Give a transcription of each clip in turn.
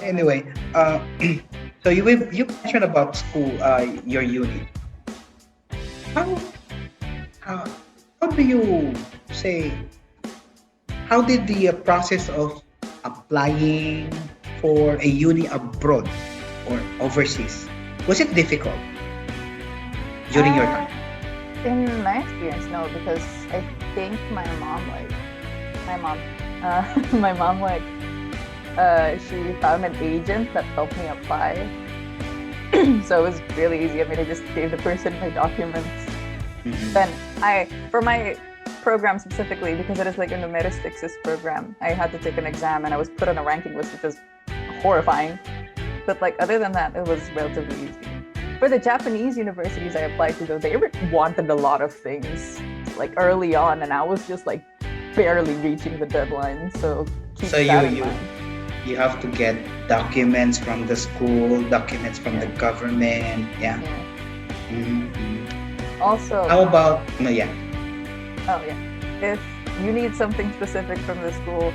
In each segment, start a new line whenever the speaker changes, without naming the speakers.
Anyway, so you mentioned about school, your uni. How how how do you say? How did the process of applying for a uni abroad or overseas, was it difficult during your
Uh,
time?
in my experience, no, because I think my mom, my mom she found an agent that helped me apply, so it was really easy. I mean, I just gave the person my documents.
Mhm.
Then for my program specifically, because it is like a numeristics program, I had to take an exam and I was put on a ranking list, which was horrifying. But like other than that, it was relatively easy. For the Japanese universities I applied to, though, they wanted a lot of things like early on, and I was just like barely reaching the deadline. So keep
So
that in mind.
you have to get documents from the school, documents from the
Yeah,
government. Yeah.
yeah.
Mhm.
Also,
How about no? Yeah.
oh yeah, if you need something specific from the school,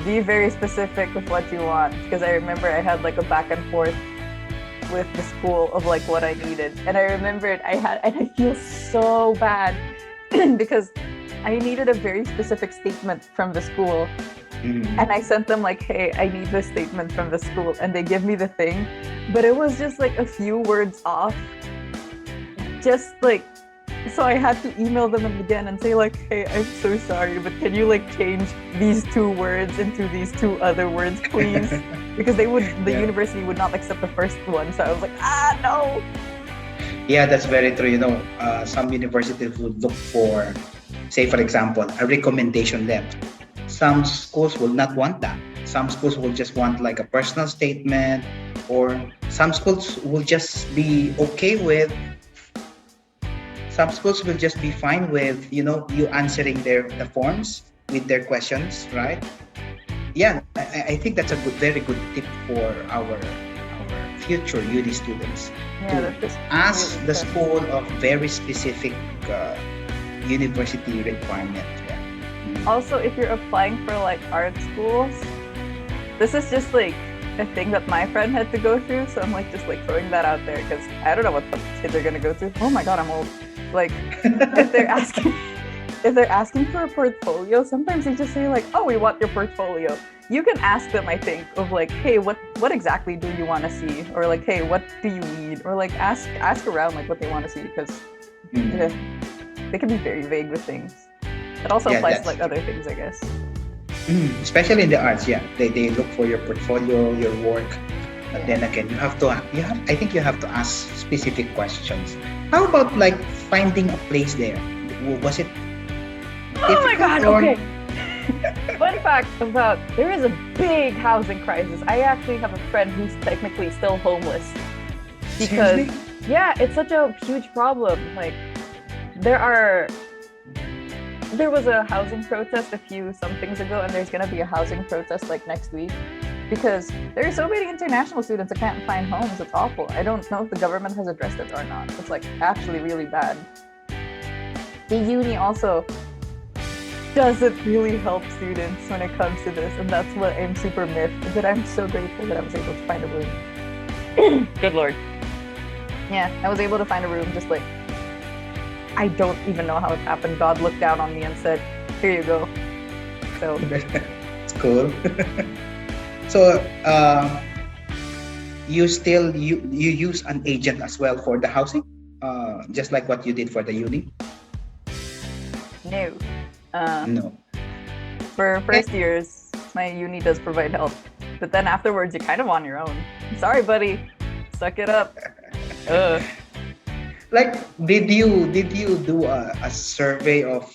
be very specific with what you want. Because I remember I had like a back and forth with the school of like what I needed. And I remembered and I feel so bad because I needed a very specific statement from the school. And I
Mhm.
sent them like, hey, I need this statement from the school. And they give me the thing. But it was just like a few words off. Just like, so I had to email them again and say like, hey, I'm so sorry, but can you like change these two words into these two other words, please? Because the
Yeah.
university would not accept the first one. So I was like, no.
Yeah, that's very true. Some universities would look for, say, for example, a recommendation letter. Some schools will not want that. Some schools will just want like a personal statement, or some schools will just be okay with, some schools will just be fine with, you answering the forms with their questions, right? Yeah, I think that's a very good tip for our future uni students
Yeah,
to
that just
ask
really
the
stressed.
school of very specific uh, university requirement. Yeah. Mm.
Also, if you're applying for like art schools, this is just like a thing that my friend had to go through. So I'm like just like throwing that out there because I don't know what the kids are gonna go through. Oh my god, I'm old. Like if they're asking if they're asking for a portfolio, sometimes they just say like, "Oh, we want your portfolio." You can ask them, I think, of like, "Hey, what exactly do you want to see?" Or like, "Hey, what do you need?" Or like ask around like what they want to see because
Mm.
they can be very vague with things. It also
Yeah,
applies to
that's
like
true.
other things, I guess.
Especially in the arts, yeah, they look for your portfolio, your work. But
Yeah.
then again, I think you have to ask specific questions. How about like finding a place there? Was it
Oh my
difficult
god.
or
Okay. Fun fact about there is a big housing crisis. I actually have a friend who's technically still homeless because
seriously?
yeah, it's such a huge problem. Like there are there was a housing protest a few somethings ago, and there's gonna be a housing protest like next week because there are so many international students that can't find homes. It's awful. I don't know if the government has addressed it or not. It's like actually really bad. The uni also doesn't really help students when it comes to this, and that's what I'm super miffed. But I'm so grateful that I was able to find a room. Good lord. Yeah, I was able to find a room just like I don't even know how it happened. God looked down on me and said, "Here you go." So
It's cool. So you use an agent as well for the housing, just like what you did for the uni?
no. Uh,
No.
for
Eh,
first years, my uni does provide help, but then afterwards, you're kind of on your own. Sorry, buddy. Suck it up. Ugh.
like, did you do a survey of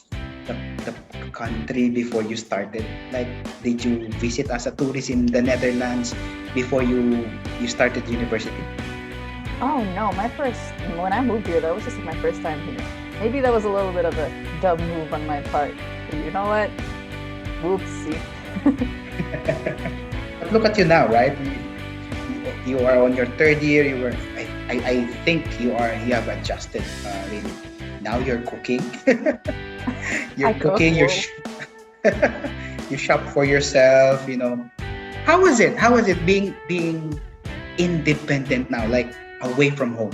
the, the country before you started? Like, did you visit as a tourist in the Netherlands before you started university?
Oh no, when I moved here, that was just like my first time here. Maybe that was a little bit of a dumb move on my part. But you know what? Whoopsie.
But look at you now, right? You are on your third year. I think you have adjusted, really. Now you're cooking.
I
You're
cook.
cooking.
Whoa.
You shop for yourself. How was it being independent now, like away from home?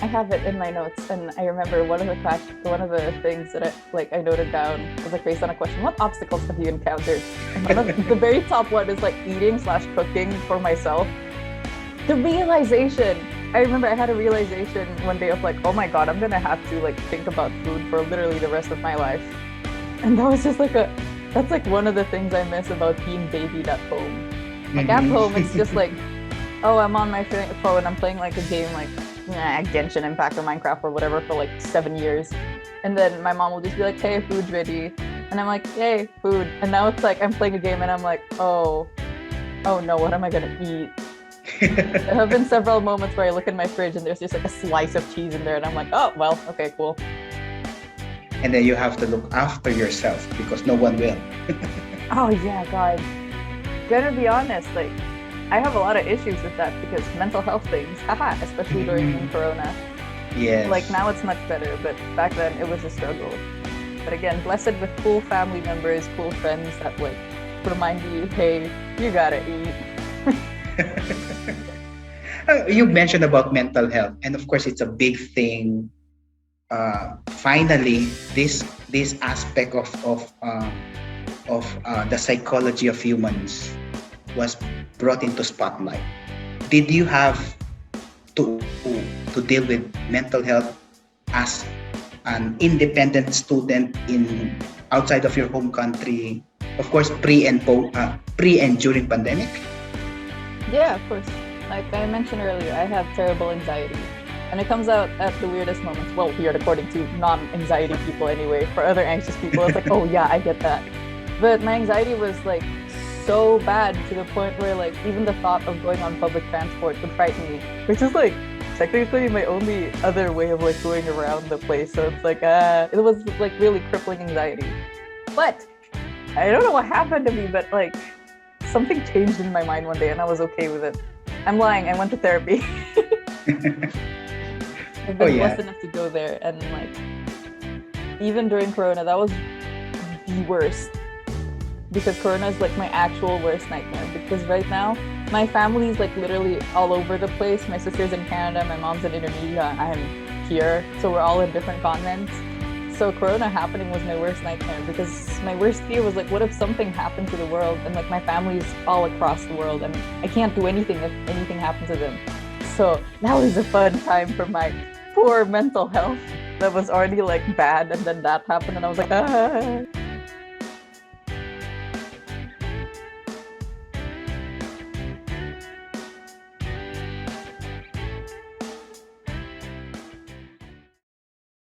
I have it in my notes, and I remember one of the things that I noted down was like based on a question: what obstacles have you encountered? And the very top one is like eating/cooking for myself. The realization. I remember I had a realization one day of like, oh my god, I'm gonna have to like think about food for literally the rest of my life. And that was just that's like one of the things I miss about being babied at home. Like at home, it's just like, oh, I'm on my phone, I'm playing like a game like Genshin Impact or Minecraft or whatever for like 7 years. And then my mom will just be like, hey, food's ready. And I'm like, yay, food. And now it's like I'm playing a game and I'm like, oh no, what am I gonna eat? There have been several moments where I look in my fridge and there's just like a slice of cheese in there and I'm like, oh, well, okay, cool.
And then you have to look after yourself because no one will.
Oh yeah, God. Gonna be honest, like I have a lot of issues with that because mental health things, especially during Corona.
Yes.
Like now it's much better, but back then it was a struggle. But again, blessed with cool family members, cool friends that like remind you, hey, you gotta eat.
You mentioned about mental health, and of course, it's a big thing. Finally, this aspect of the psychology of humans was brought into spotlight. Did you have to deal with mental health as an independent student in outside of your home country? Of course, pre and during pandemic.
Yeah, of course. Like I mentioned earlier, I have terrible anxiety. And it comes out at the weirdest moments. Well, weird according to non-anxiety people anyway. For other anxious people, it's like, oh yeah, I get that. But my anxiety was like so bad to the point where like even the thought of going on public transport would frighten me. Which is like technically my only other way of like going around the place. So it's like, it was like really crippling anxiety. But I don't know what happened to me, but like something changed in my mind one day and I was okay with it. I'm lying, I went to therapy. I've been blessed enough to go there, and like even during Corona, that was the worst because Corona is like my actual worst nightmare. Because right now, my family is like literally all over the place. My sister's in Canada, my mom's in Indonesia, I'm here, so we're all in different continents. So Corona happening was my worst nightmare because my worst fear was like, what if something happened to the world and like my family's all across the world and I can't do anything if anything happened to them. So that was a fun time for my poor mental health that was already like bad, and then that happened and I was like,